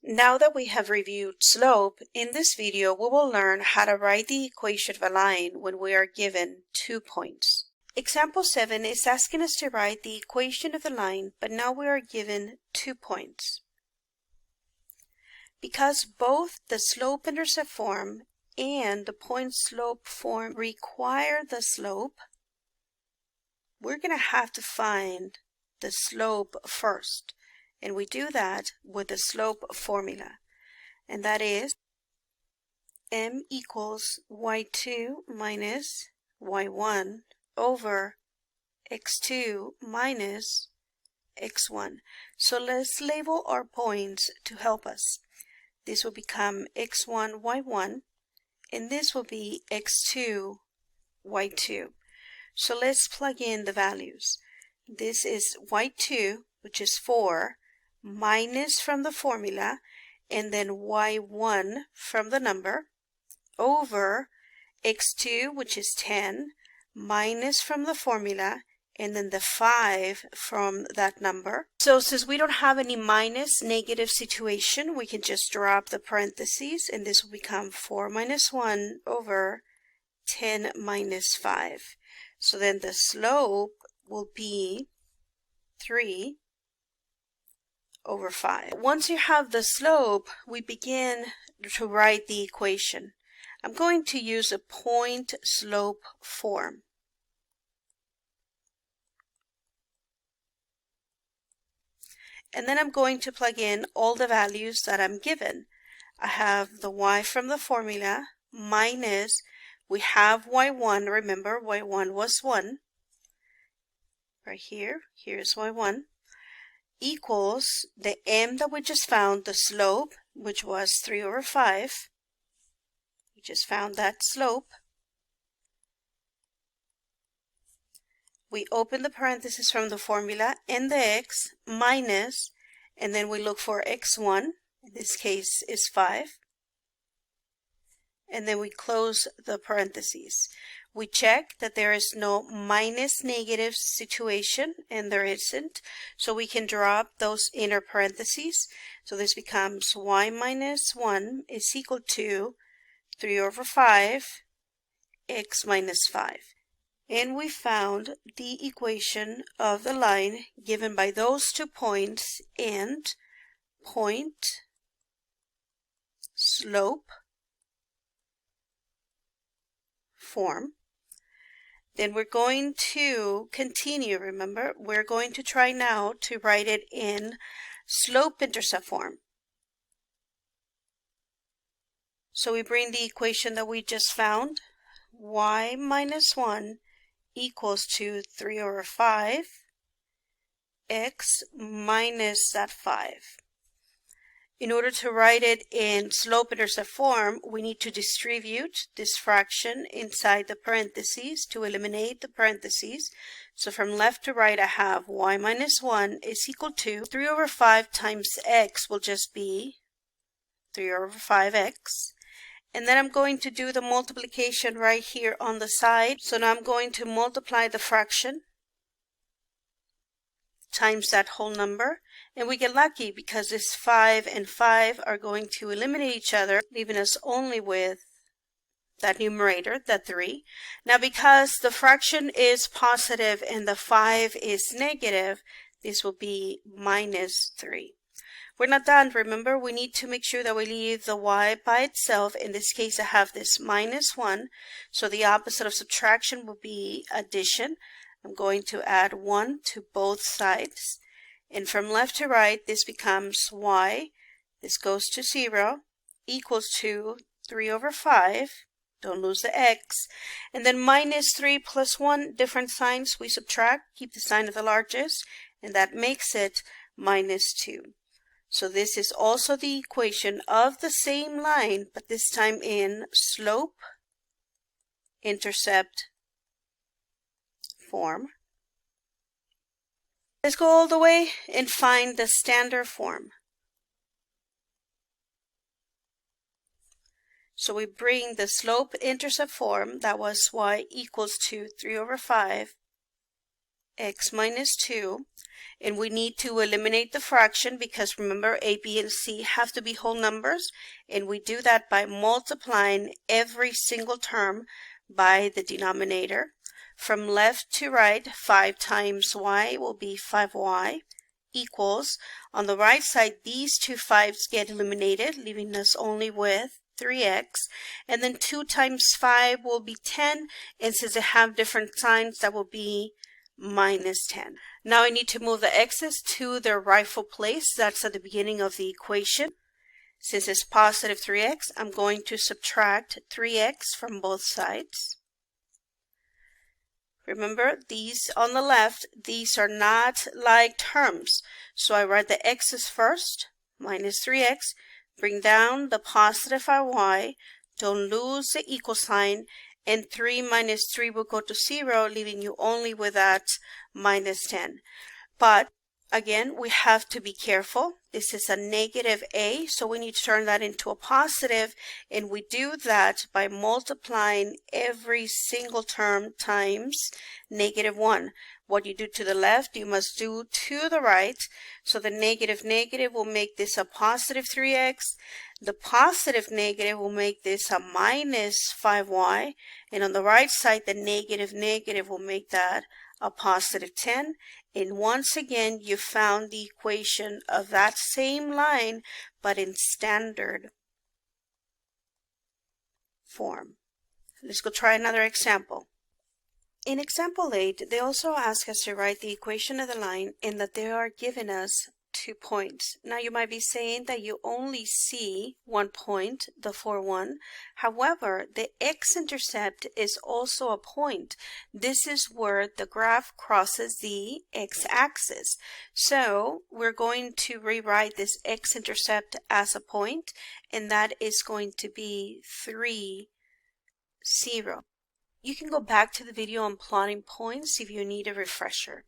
Now that we have reviewed slope, in this video we will learn how to write the equation of a line when we are given 2 points. Example 7 is asking us to write the equation of the line, but now we are given 2 points. Because both the slope-intercept form and the point-slope form require the slope, we're going to have to find the slope first. And we do that with the slope formula. And that is m equals y2 minus y1 over x2 minus x1. So let's label our points to help us. This will become x1, y1, and this will be x2, y2. So let's plug in the values. This is y2, which is 4, minus from the formula, and then y1 from the number, over x2, which is 10, minus from the formula, and then the 5 from that number. So since we don't have any minus negative situation, we can just drop the parentheses, and this will become 4 minus 1 over 10 minus 5. So then the slope will be 3 over 5. Once you have the slope, we begin to write the equation. I'm going to use a point-slope form. And then I'm going to plug in all the values that I'm given. I have the y from the formula minus, we have y1, remember y1 was 1. Right here, here's y1, equals the m that we just found, the slope, which was 3 over 5. We just found that slope. We open the parentheses from the formula and the x minus, and then we look for x1, in this case is 5. And then we close the parentheses. We check that there is no minus negative situation, and there isn't, so we can drop those inner parentheses. So this becomes y minus 1 is equal to 3 over 5 x minus 5. And we found the equation of the line given by those 2 points and point slope form. Then we're going to continue, remember, we're going to try now to write it in slope-intercept form. So we bring the equation that we just found, y minus 1 equals to 3 over 5, x minus that 5. In order to write it in slope-intercept form, we need to distribute this fraction inside the parentheses to eliminate the parentheses. So from left to right, I have y minus 1 is equal to 3 over 5 times x will just be 3 over 5x. And then I'm going to do the multiplication right here on the side. So now I'm going to multiply the fraction times that whole number. And we get lucky because this 5 and 5 are going to eliminate each other, leaving us only with that numerator, that 3. Now because the fraction is positive and the 5 is negative, this will be minus 3. We're not done, remember, we need to make sure that we leave the y by itself. In this case, I have this minus 1, so the opposite of subtraction will be addition. I'm going to add 1 to both sides. And from left to right, this becomes y, this goes to 0, equals to 3 over 5, don't lose the x, and then minus 3 plus 1, different signs, we subtract, keep the sign of the largest, and that makes it minus 2. So this is also the equation of the same line, but this time in slope-intercept form. Let's go all the way and find the standard form. So we bring the slope-intercept form, that was y equals to 3 over 5 x minus 2. And we need to eliminate the fraction because remember a, b, and c have to be whole numbers. And we do that by multiplying every single term by the denominator. From left to right, 5 times y will be 5y equals, on the right side, these two 5's get eliminated, leaving us only with 3x. And then 2 times 5 will be 10. And since they have different signs, that will be minus 10. Now I need to move the x's to their rightful place. That's at the beginning of the equation. Since it's positive 3x, I'm going to subtract 3x from both sides. Remember, these on the left, these are not like terms. So I write the x's first, minus 3x, bring down the positive y, don't lose the equal sign, and 3 minus 3 will go to 0, leaving you only with that minus 10. But again, we have to be careful. This is a negative a, so we need to turn that into a positive, and we do that by multiplying every single term times negative 1. What you do to the left, you must do to the right. So the negative will make this a positive 3x. The positive negative will make this a minus 5y. And on the right side, the negative will make that a positive 10. And once again, you found the equation of that same line, but in standard form. Let's go try another example. In example 8, they also ask us to write the equation of the line and that they are giving us 2 points. Now you might be saying that you only see 1 point, the 4, 1. However, the x-intercept is also a point. This is where the graph crosses the x-axis. So we're going to rewrite this x-intercept as a point, and that is going to be 3, 0. You can go back to the video on plotting points if you need a refresher.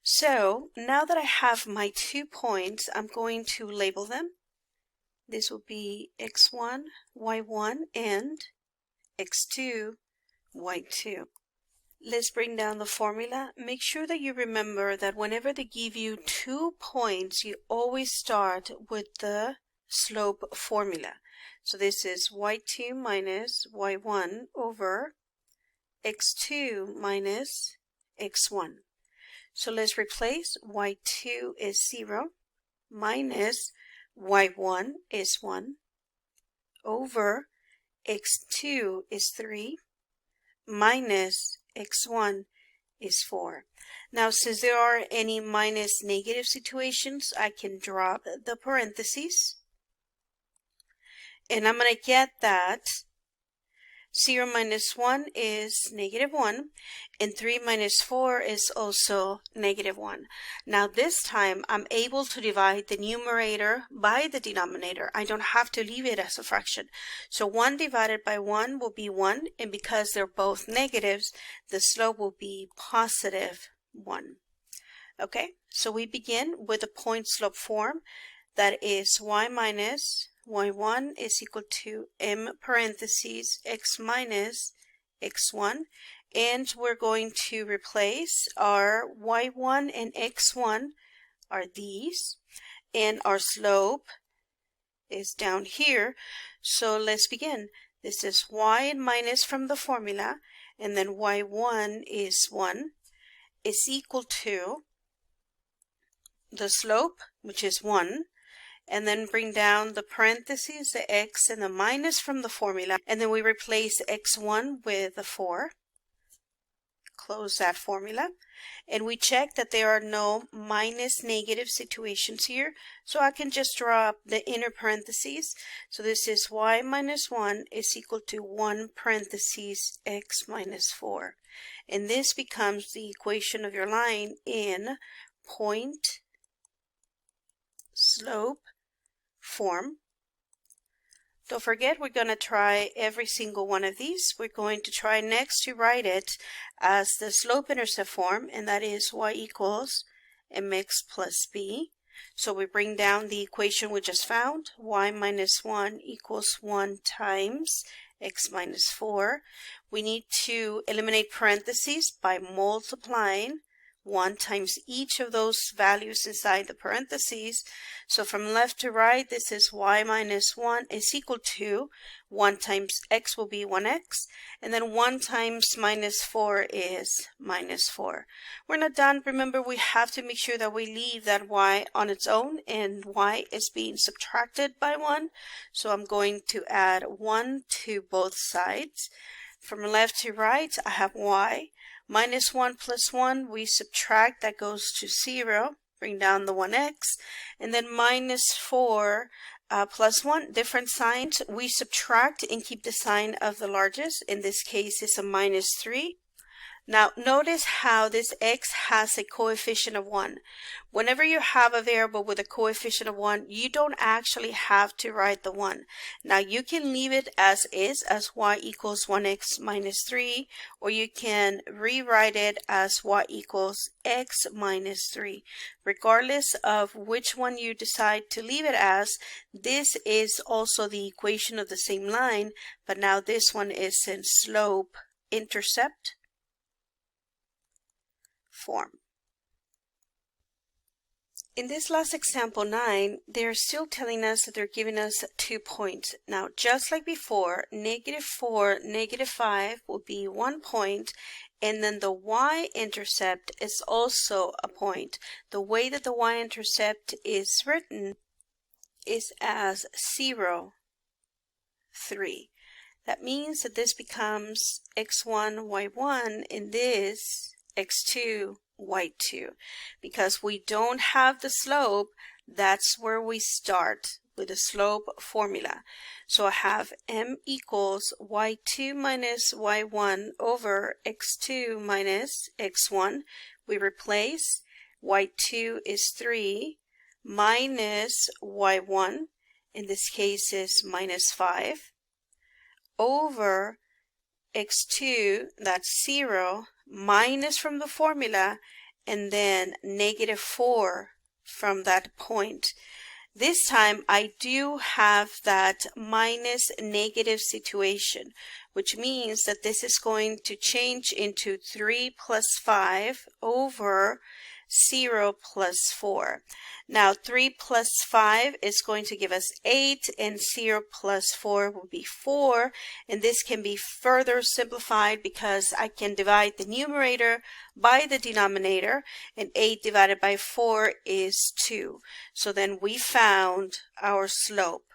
So now that I have my 2 points, I'm going to label them. This will be x1, y1, and x2, y2. Let's bring down the formula. Make sure that you remember that whenever they give you 2 points, you always start with the slope formula. So this is y2 minus y1 over x2 minus x1. So let's replace y2 is 0 minus y1 is 1 over x2 is 3 minus x1 is 4. Now since there are any minus negative situations, I can drop the parentheses and I'm going to get that 0 minus 1 is negative 1, and 3 minus 4 is also negative 1. Now this time I'm able to divide the numerator by the denominator. I don't have to leave it as a fraction. So 1 divided by 1 will be 1, and because they're both negatives, the slope will be positive 1. Okay, so we begin with the point slope form. That is y minus y1 is equal to m parentheses x minus x1, and we're going to replace our y1 and x1 are these, and our slope is down here. So let's begin. This is y minus from the formula, and then y1 is 1 is equal to the slope, which is 1, and then bring down the parentheses, the x and the minus from the formula, and then we replace x1 with the 4. Close that formula, and we check that there are no minus negative situations here, so I can just draw up the inner parentheses. So this is y minus 1 is equal to 1 parentheses x minus 4, and this becomes the equation of your line in point slope form. Don't forget, we're going to try every single one of these. We're going to try next to write it as the slope-intercept form, and that is y equals mx plus b. So we bring down the equation we just found. Y minus 1 equals 1 times x minus 4. We need to eliminate parentheses by multiplying 1 times each of those values inside the parentheses. So from left to right, this is y minus 1 is equal to 1 times x will be 1x, and then 1 times minus 4 is minus 4. We're not done. Remember, we have to make sure that we leave that y on its own, and y is being subtracted by 1. So I'm going to add 1 to both sides. From left to right, I have y. Minus 1 plus 1, we subtract, that goes to 0. Bring down the 1x. And then minus 4 plus 1, different signs. We subtract and keep the sign of the largest. In this case, it's a minus 3. Now, notice how this x has a coefficient of 1. Whenever you have a variable with a coefficient of 1, you don't actually have to write the 1. Now, you can leave it as is, as y equals 1x minus 3, or you can rewrite it as y equals x minus 3. Regardless of which one you decide to leave it as, this is also the equation of the same line, but now this one is in slope-intercept form. In this last example 9, they're still telling us that they're giving us 2 points. Now, just like before, -4, -5 will be 1 point, and then the y-intercept is also a point. The way that the y-intercept is written is as 0, 3. That means that this becomes x1, y1, and this x2, y2. Because we don't have the slope, that's where we start with the slope formula. So I have m equals y2 minus y1 over x2 minus x1. We replace y2 is 3 minus y1, in this case is minus 5, over x2, that's 0, minus from the formula, and then -4 from that point. This time I do have that minus negative situation, which means that this is going to change into 3 plus 5 over 0 plus 4. Now 3 plus 5 is going to give us 8, and 0 plus 4 will be 4, and this can be further simplified because I can divide the numerator by the denominator, and 8 divided by 4 is 2. So then we found our slope.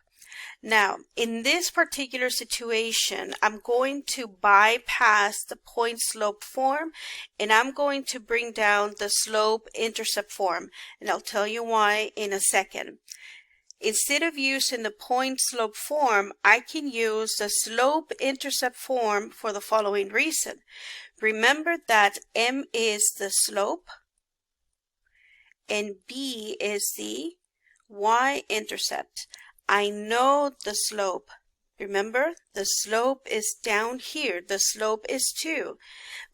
Now, in this particular situation, I'm going to bypass the point-slope form, and I'm going to bring down the slope-intercept form, and I'll tell you why in a second. Instead of using the point-slope form, I can use the slope-intercept form for the following reason. Remember that m is the slope, and b is the y-intercept. I know the slope. Remember, the slope is down here. The slope is 2.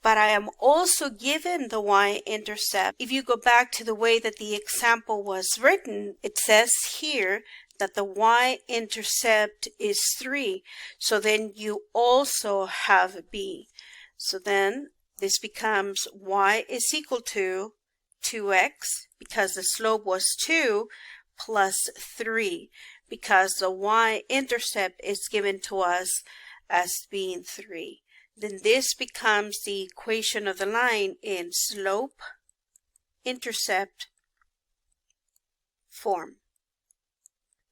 But I am also given the y-intercept. If you go back to the way that the example was written, it says here that the y-intercept is 3. So then you also have b. So then this becomes y is equal to 2x, because the slope was 2, plus 3. Because the y-intercept is given to us as being 3. Then this becomes the equation of the line in slope-intercept form.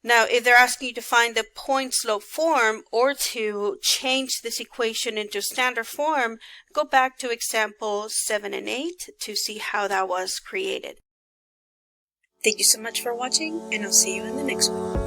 Now, if they're asking you to find the point-slope form or to change this equation into standard form, go back to example 7 and 8 to see how that was created. Thank you so much for watching, and I'll see you in the next one.